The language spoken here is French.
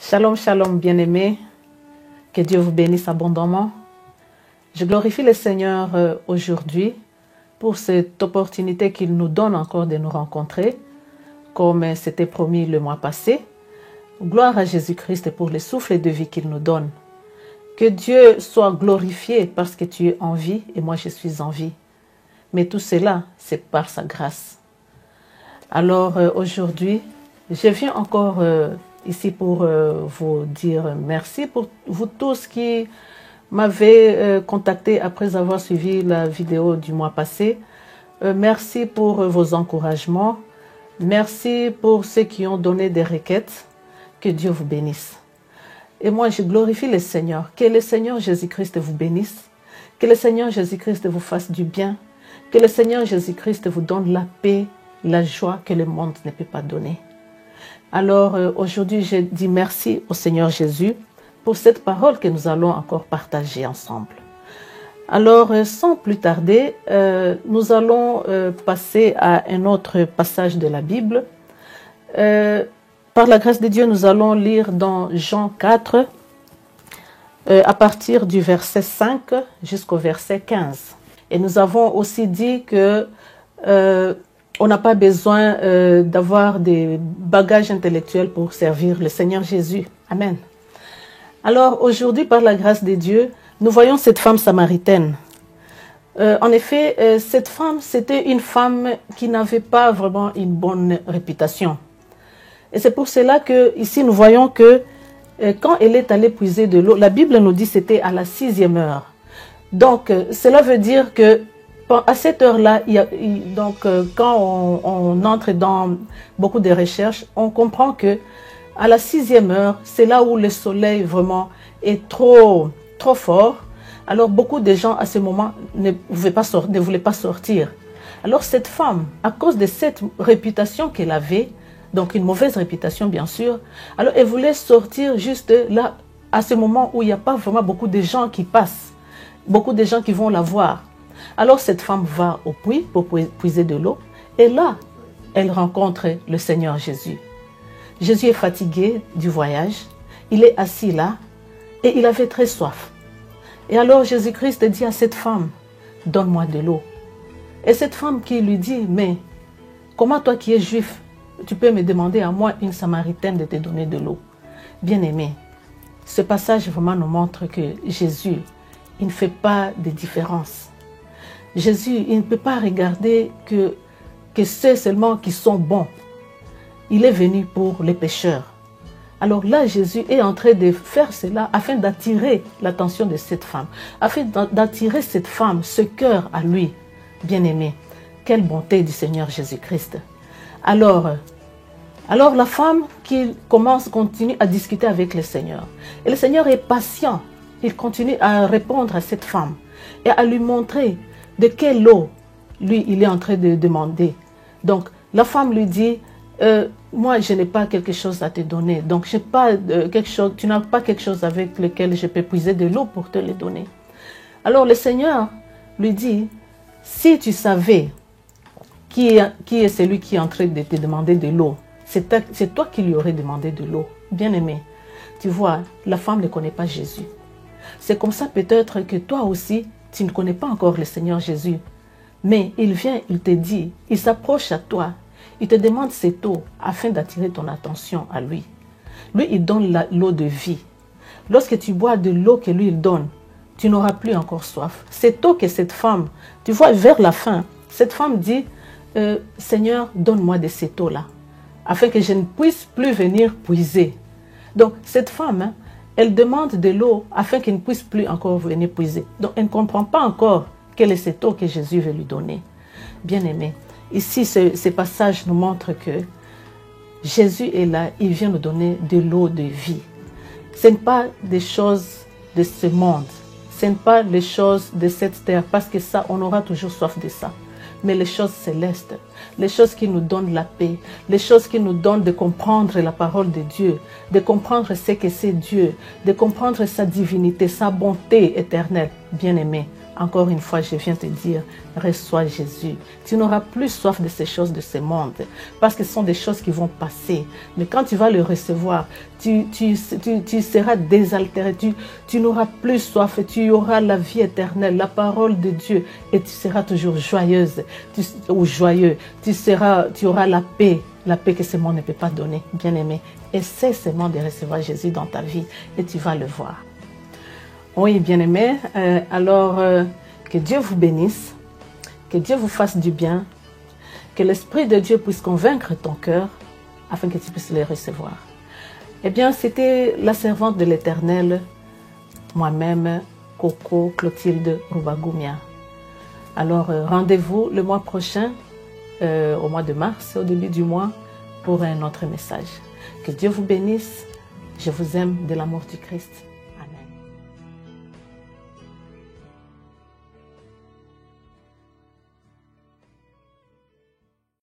Shalom, shalom, bien-aimés. Que Dieu vous bénisse abondamment. Je glorifie le Seigneur aujourd'hui pour cette opportunité qu'il nous donne encore de nous rencontrer, comme c'était promis le mois passé. Gloire à Jésus-Christ pour le souffle de vie qu'il nous donne. Que Dieu soit glorifié parce que tu es en vie et moi je suis en vie. Mais tout cela, c'est par sa grâce. Alors aujourd'hui, je viens encore ici pour vous dire merci pour vous tous qui m'avez contacté après avoir suivi la vidéo du mois passé. Merci pour vos encouragements. Merci pour ceux qui ont donné des requêtes. Que Dieu vous bénisse. Et moi, je glorifie le Seigneur. Que le Seigneur Jésus-Christ vous bénisse. Que le Seigneur Jésus-Christ vous fasse du bien. Que le Seigneur Jésus-Christ vous donne la paix, la joie que le monde ne peut pas donner. Alors, aujourd'hui, je dis merci au Seigneur Jésus pour cette parole que nous allons encore partager ensemble. Alors, sans plus tarder, nous allons passer à un autre passage de la Bible. Par la grâce de Dieu, nous allons lire dans Jean 4, à partir du verset 5 jusqu'au verset 15. Et nous avons aussi dit que on n'a pas besoin d'avoir des bagages intellectuels pour servir le Seigneur Jésus. Amen. Alors aujourd'hui, par la grâce de Dieu, nous voyons cette femme samaritaine. En effet, cette femme, c'était une femme qui n'avait pas vraiment une bonne réputation. Et c'est pour cela que ici nous voyons que quand elle est allée puiser de l'eau, la Bible nous dit que c'était à la 6e heure. Donc cela veut dire que à cette heure-là, quand on entre dans beaucoup de recherches, on comprend que à la 6e heure, c'est là où le soleil vraiment est trop fort. Alors beaucoup de gens à ce moment ne voulaient pas sortir. Alors cette femme, à cause de cette réputation qu'elle avait, donc une mauvaise réputation bien sûr, alors elle voulait sortir juste là, à ce moment où il n'y a pas vraiment beaucoup de gens qui passent, beaucoup de gens qui vont la voir. Alors cette femme va au puits pour puiser de l'eau et là, elle rencontre le Seigneur Jésus. Jésus est fatigué du voyage, il est assis là et il avait très soif. Et alors Jésus-Christ dit à cette femme, donne-moi de l'eau. Et cette femme qui lui dit, mais comment toi qui es juif, tu peux me demander à moi, une Samaritaine, de te donner de l'eau? Bien-aimé, ce passage vraiment nous montre que Jésus, il ne fait pas de différence. Jésus, il ne peut pas regarder que ceux seulement qui sont bons. Il est venu pour les pécheurs. Alors là, Jésus est en train de faire cela afin d'attirer l'attention de cette femme, afin d'attirer cette femme, ce cœur à lui. Bien-aimé, quelle bonté du Seigneur Jésus-Christ. Alors la femme qui continue à discuter avec le Seigneur. Et le Seigneur est patient. Il continue à répondre à cette femme et à lui montrer de quelle eau, lui, il est en train de demander. Donc, la femme lui dit, moi, je n'ai pas quelque chose à te donner. Donc, tu n'as pas quelque chose avec lequel je peux puiser de l'eau pour te le donner. Alors, le Seigneur lui dit, si tu savais qui est celui qui est en train de te demander de l'eau, c'est toi qui lui aurais demandé de l'eau. Bien-aimé, tu vois, la femme ne connaît pas Jésus. C'est comme ça peut-être que toi aussi, tu ne connais pas encore le Seigneur Jésus. Mais il vient, il te dit, il s'approche à toi, il te demande cette eau afin d'attirer ton attention à lui. Lui, il donne l'eau de vie. Lorsque tu bois de l'eau que lui, il donne, tu n'auras plus encore soif. Cette eau que cette femme, tu vois, vers la fin, cette femme dit, Seigneur, donne-moi de cette eau-là, afin que je ne puisse plus venir puiser. Donc, cette femme, elle demande de l'eau afin qu'elle ne puisse plus encore venir puiser. Donc, elle ne comprend pas encore quelle est cette eau que Jésus veut lui donner. Bien-aimé, ici, ce passage nous montre que Jésus est là, il vient nous donner de l'eau de vie. Ce n'est pas des choses de ce monde, ce n'est pas les choses de cette terre, parce que ça, on aura toujours soif de ça. Mais les choses célestes, les choses qui nous donnent la paix, les choses qui nous donnent de comprendre la parole de Dieu, de comprendre ce que c'est Dieu, de comprendre sa divinité, sa bonté éternelle. Bien-aimé, encore une fois, je viens te dire, reçois Jésus. Tu n'auras plus soif de ces choses de ce monde, parce que ce sont des choses qui vont passer. Mais quand tu vas le recevoir, tu seras désaltéré, tu n'auras plus soif, et tu auras la vie éternelle, la parole de Dieu, et tu seras toujours joyeuse ou joyeux. Tu auras la paix que ce monde ne peut pas donner, bien-aimé. Essaie seulement de recevoir Jésus dans ta vie, et tu vas le voir. Oui, bien-aimés, alors que Dieu vous bénisse, que Dieu vous fasse du bien, que l'Esprit de Dieu puisse convaincre ton cœur afin que tu puisses les recevoir. Eh bien, c'était la servante de l'Éternel, moi-même, Coco Clotilde Rubagoumia. Alors, rendez-vous le mois prochain, au mois de mars, au début du mois, pour un autre message. Que Dieu vous bénisse. Je vous aime de l'amour du Christ.